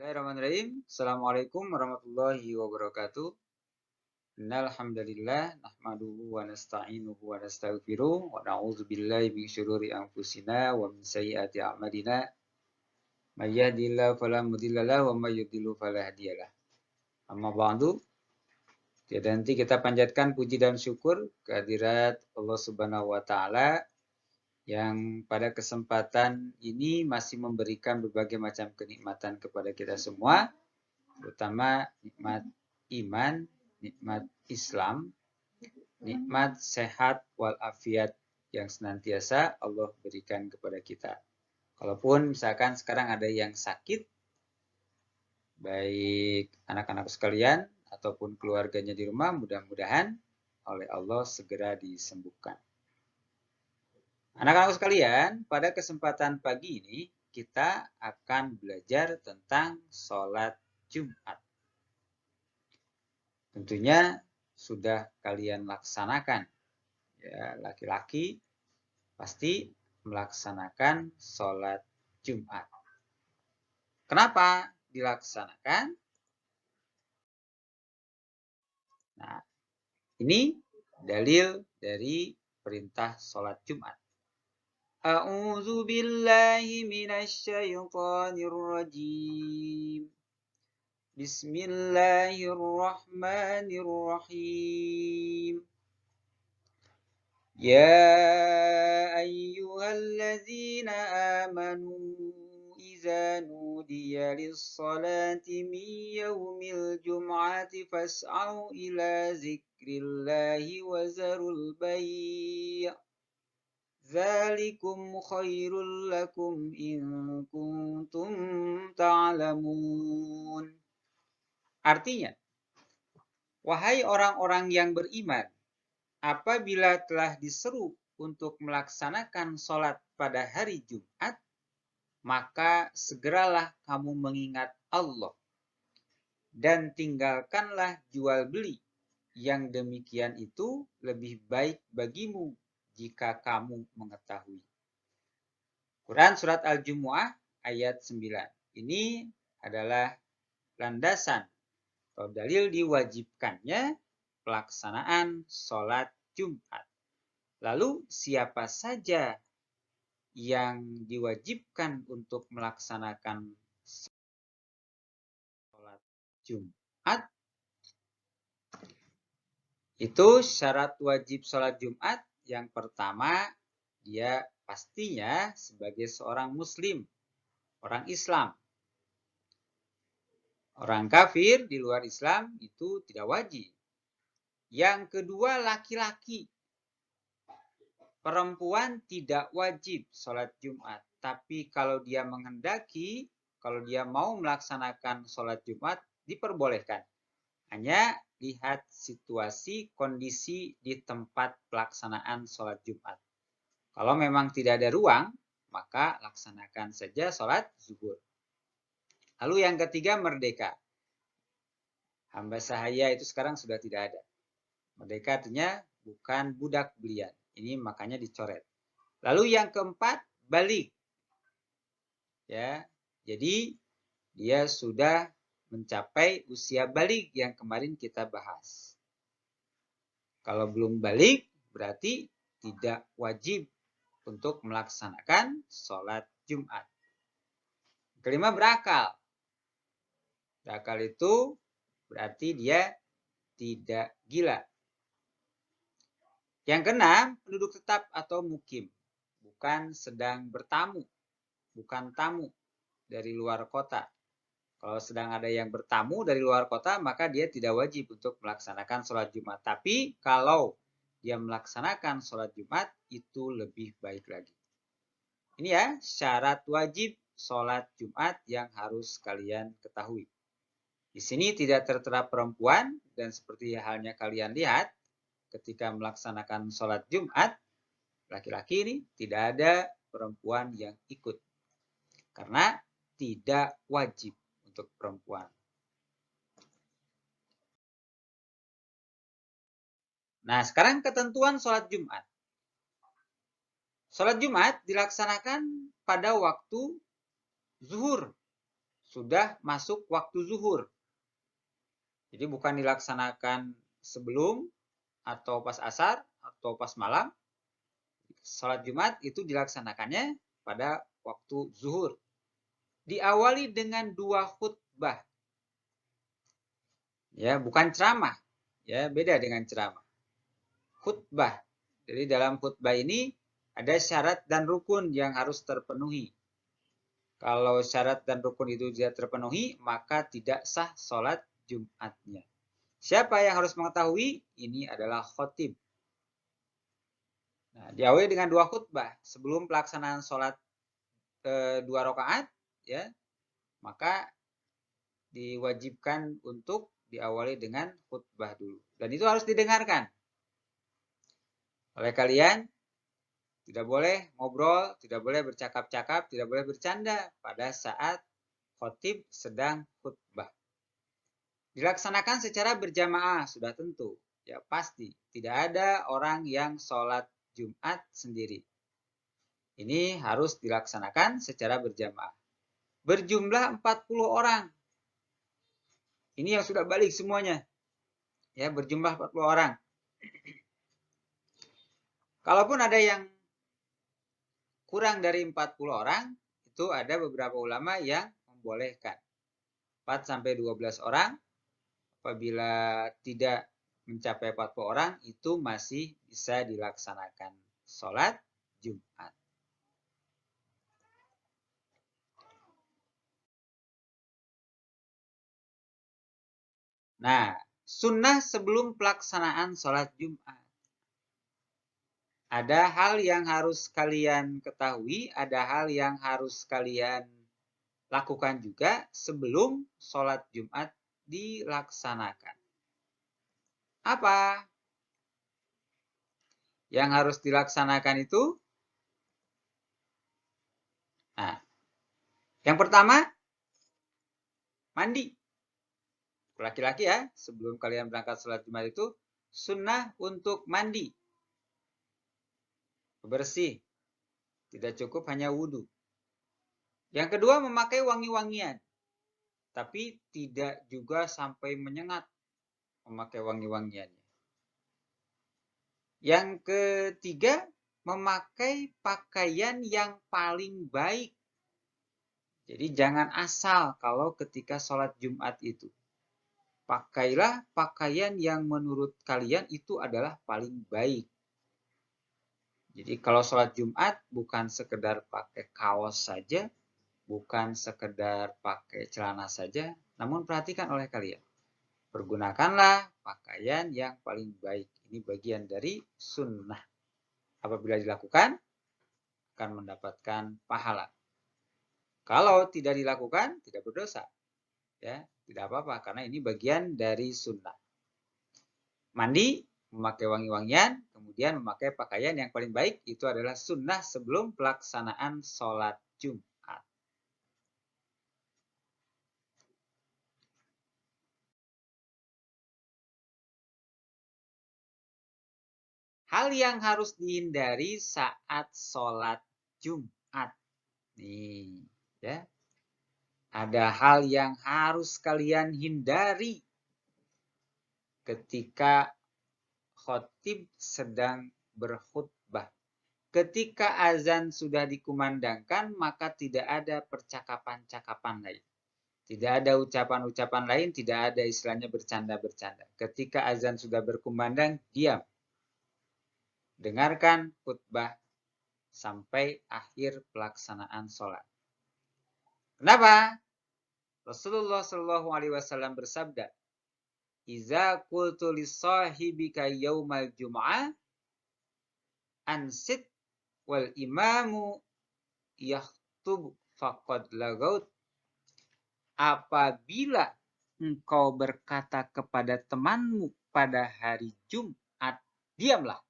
Bismillahirrahmanirrahim. Assalamualaikum warahmatullahi wabarakatuh. Innal hamdalillah nahmaduhu wa nasta'inuhu wa nastaghfiruh wa na'udzu billahi min syururi anfusina wa min sayyiati a'malina. May yahdihillahu fala mudilla lahu wa may yudlil fala hadiyalah. Amma ba'du. Tiada henti kita panjatkan puji dan syukur kehadirat Allah Subhanahu wa taala yang pada kesempatan ini masih memberikan berbagai macam kenikmatan kepada kita semua, terutama nikmat iman, nikmat Islam, nikmat sehat walafiat yang senantiasa Allah berikan kepada kita. Kalaupun misalkan sekarang ada yang sakit, baik anak-anak sekalian ataupun keluarganya di rumah, mudah-mudahan oleh Allah segera disembuhkan. Anak-anak sekalian, pada kesempatan pagi ini kita akan belajar tentang sholat Jumat. Tentunya sudah kalian laksanakan. Ya, laki-laki pasti melaksanakan sholat Jumat. Kenapa dilaksanakan? Nah, ini dalil dari perintah sholat Jumat. A'udzu billahi minasy syaithanir rajim. Bismillahirrahmanirrahim. Ya ayyuhalladzina amanu idza nudiya lis-salati min yaumil jum'ati fas'au ila dzikrillahi wa zarul bai'. Dzalikum khairul lakum in kuntum ta'lamun. Artinya, wahai orang-orang yang beriman, apabila telah diseru untuk melaksanakan sholat pada hari Jumat, maka segeralah kamu mengingat Allah dan tinggalkanlah jual beli. Yang demikian itu lebih baik bagimu jika kamu mengetahui. Quran Surat Al-Jumu'ah ayat 9. Ini adalah landasan atau dalil diwajibkannya pelaksanaan sholat Jumat. Lalu siapa saja yang diwajibkan untuk melaksanakan sholat Jumat? Itu syarat wajib sholat Jumat. Yang pertama, dia pastinya sebagai seorang muslim, orang Islam. Orang kafir di luar Islam itu tidak wajib. Yang kedua, laki-laki. Perempuan tidak wajib sholat Jumat. Tapi kalau dia menghendaki, kalau dia mau melaksanakan sholat Jumat, diperbolehkan. Hanya lihat situasi, kondisi di tempat pelaksanaan sholat Jumat. Kalau memang tidak ada ruang, maka laksanakan saja sholat zuhur. Lalu yang ketiga, merdeka. Hamba sahaya itu sekarang sudah tidak ada. Merdeka artinya bukan budak belian. Ini makanya dicoret. Lalu yang keempat, balik. Ya, jadi dia sudah mencapai usia balik yang kemarin kita bahas. Kalau belum balik, berarti tidak wajib untuk melaksanakan sholat Jumat. Kelima, berakal. Berakal itu berarti dia tidak gila. Yang keenam, penduduk tetap atau mukim. Bukan sedang bertamu. Bukan tamu dari luar kota. Kalau sedang ada yang bertamu dari luar kota, maka dia tidak wajib untuk melaksanakan sholat Jumat. Tapi kalau dia melaksanakan sholat Jumat, itu lebih baik lagi. Ini ya, syarat wajib sholat Jumat yang harus kalian ketahui. Di sini tidak tertera perempuan, dan seperti halnya kalian lihat, ketika melaksanakan sholat Jumat, laki-laki ini tidak ada perempuan yang ikut. Karena tidak wajib untuk perempuan. Nah, sekarang ketentuan sholat Jumat. Sholat Jumat dilaksanakan pada waktu zuhur. sudah masuk waktu zuhur. Jadi bukan dilaksanakan sebelum atau pas asar atau pas malam. Sholat Jumat itu dilaksanakannya pada waktu zuhur. Diawali dengan 2 khutbah. Ya, bukan ceramah. Ya, beda dengan ceramah. Khutbah. Jadi dalam khutbah ini ada syarat dan rukun yang harus terpenuhi. Kalau syarat dan rukun itu tidak terpenuhi, maka tidak sah sholat Jumatnya. Siapa yang harus mengetahui? Ini adalah khotib. Nah, diawali dengan 2 khutbah. Sebelum pelaksanaan sholat 2 rakaat, ya, maka diwajibkan untuk diawali dengan khutbah dulu. Dan itu harus didengarkan oleh kalian. Tidak boleh ngobrol, tidak boleh bercakap-cakap, tidak boleh bercanda pada saat khotib sedang khutbah. Dilaksanakan secara berjamaah, sudah tentu. Ya pasti, tidak ada orang yang sholat Jumat sendiri. Ini harus dilaksanakan secara berjamaah. Berjumlah 40 orang. Ini yang sudah balik semuanya. Ya, berjumlah 40 orang. Kalaupun ada yang kurang dari 40 orang, itu ada beberapa ulama yang membolehkan 4-12 orang. Apabila tidak mencapai 40 orang, itu masih bisa dilaksanakan sholat Jumat. Nah, sunnah sebelum pelaksanaan sholat Jumat. Ada hal yang harus kalian ketahui, ada hal yang harus kalian lakukan juga sebelum sholat Jumat dilaksanakan. Apa yang harus dilaksanakan itu? Nah, yang pertama, mandi. Laki-laki ya, sebelum kalian berangkat sholat Jumat itu, sunnah untuk mandi. Bersih. Tidak cukup hanya wudhu. Yang kedua, memakai wangi-wangian. Tapi tidak juga sampai menyengat memakai wangi-wangiannya. Yang ketiga, memakai pakaian yang paling baik. Jadi jangan asal kalau ketika sholat Jumat itu. Pakailah pakaian yang menurut kalian itu adalah paling baik. Jadi kalau sholat Jumat bukan sekedar pakai kaos saja, bukan sekedar pakai celana saja, namun perhatikan oleh kalian. Pergunakanlah pakaian yang paling baik. Ini bagian dari sunnah. Apabila dilakukan, akan mendapatkan pahala. Kalau tidak dilakukan, tidak berdosa. Ya, tidak apa-apa, karena ini bagian dari sunnah. Mandi, memakai wangi-wangian, kemudian memakai pakaian yang paling baik, itu adalah sunnah sebelum pelaksanaan sholat Jumat. Hal yang harus dihindari saat sholat Jumat. Nih, ya. Ada hal yang harus kalian hindari ketika khotib sedang berkhutbah. Ketika azan sudah dikumandangkan, maka tidak ada percakapan-cakapan lain. Tidak ada ucapan-ucapan lain, tidak ada istilahnya bercanda-bercanda. Ketika azan sudah berkumandang, diam. Dengarkan khutbah sampai akhir pelaksanaan sholat. Kenapa? Rasulullah Shallallahu Alaihi Wasallam bersabda, "Iza qultu li sahibika yaumal jum'ah ansit wal imamu yahtub faqad lagaut." Apabila engkau berkata kepada temanmu pada hari Jumat, diamlah.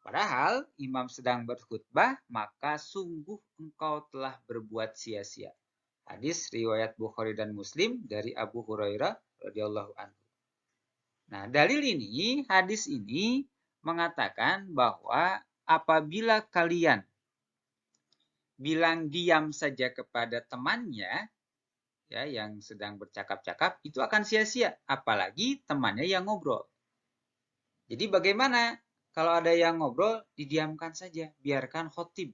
Padahal imam sedang berkhutbah, maka sungguh engkau telah berbuat sia-sia. Hadis riwayat Bukhari dan Muslim dari Abu Hurairah radhiyallahu anhu. Nah, dalil ini, hadis ini mengatakan bahwa apabila kalian bilang diam saja kepada temannya, ya yang sedang bercakap-cakap itu akan sia-sia, apalagi temannya yang ngobrol. Jadi bagaimana kalau ada yang ngobrol, didiamkan saja, biarkan khotib.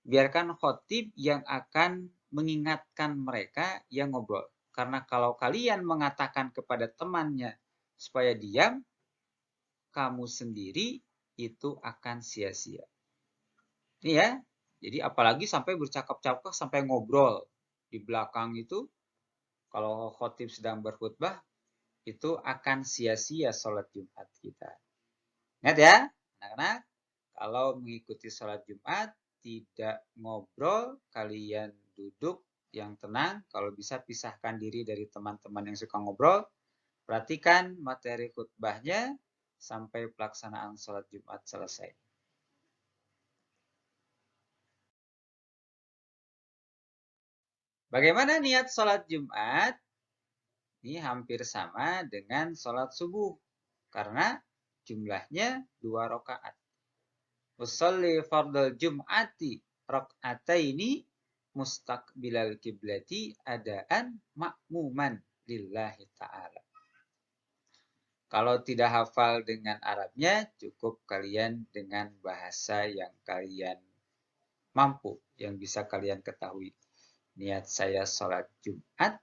Biarkan khotib yang akan mengingatkan mereka yang ngobrol. Karena kalau kalian mengatakan kepada temannya supaya diam, kamu sendiri itu akan sia-sia. Ini ya, jadi apalagi sampai bercakap-cakap, sampai ngobrol. Di belakang itu, kalau khotib sedang berkhutbah, itu akan sia-sia sholat Jumat kita. Ingat ya, anak-anak, kalau mengikuti sholat Jumat, tidak ngobrol, kalian duduk yang tenang, kalau bisa pisahkan diri dari teman-teman yang suka ngobrol, perhatikan materi khutbahnya sampai pelaksanaan sholat Jumat selesai. Bagaimana niat sholat Jumat? Ini hampir sama dengan sholat subuh, karena jumlahnya 2 rakaat. Usolli fardal jum'ati rak'ataini mustaqbilal kiblati adaan makmuman lillahi ta'ala. Kalau tidak hafal dengan Arabnya, cukup kalian dengan bahasa yang kalian mampu, yang bisa kalian ketahui. Niat saya sholat Jumat,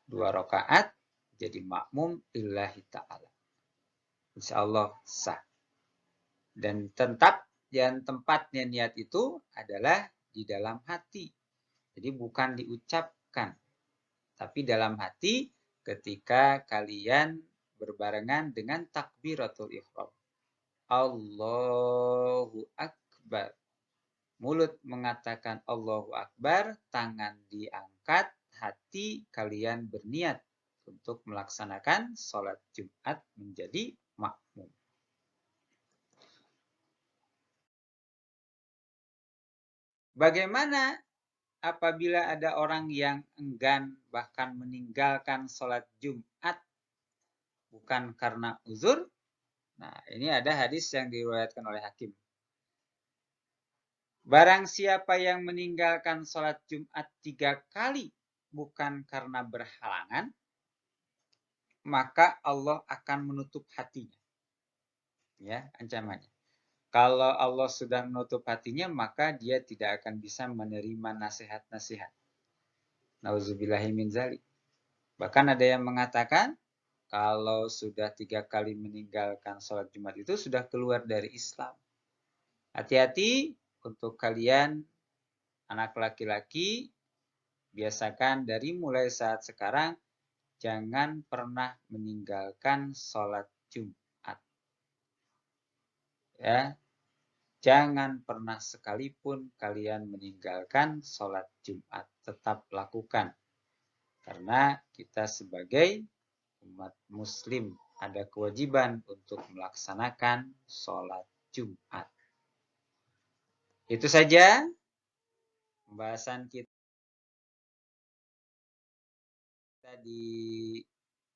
2 rakaat, jadi makmum lillahi ta'ala. Insya Allah sah. Dan tempatnya niat itu adalah di dalam hati. Jadi bukan diucapkan, tapi dalam hati ketika kalian berbarengan dengan takbiratul ihram. Allahu Akbar. Mulut mengatakan Allahu Akbar, tangan diangkat, hati kalian berniat untuk melaksanakan sholat Jumat menjadi makmum. Bagaimana apabila ada orang yang enggan bahkan meninggalkan sholat Jumat bukan karena uzur? Nah, ini ada hadis yang diriwayatkan oleh Hakim. Barang siapa yang meninggalkan sholat Jumat 3 kali bukan karena berhalangan, maka Allah akan menutup hatinya. Ya, ancamannya. Kalau Allah sudah menutup hatinya, maka dia tidak akan bisa menerima nasihat-nasihat. Nauzubillahi min dzalik. Bahkan ada yang mengatakan, kalau sudah 3 kali meninggalkan sholat Jumat itu sudah keluar dari Islam. Hati-hati untuk kalian anak laki-laki, biasakan dari mulai saat sekarang, jangan pernah meninggalkan sholat Jumat. Ya, jangan pernah sekalipun kalian meninggalkan sholat Jumat. Tetap lakukan. Karena kita sebagai umat muslim ada kewajiban untuk melaksanakan sholat Jumat. Itu saja pembahasan kita di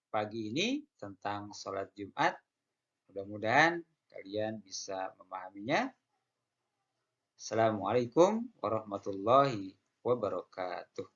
pagi ini tentang sholat Jumat. Mudah-mudahan kalian bisa memahaminya. Assalamualaikum warahmatullahi wabarakatuh.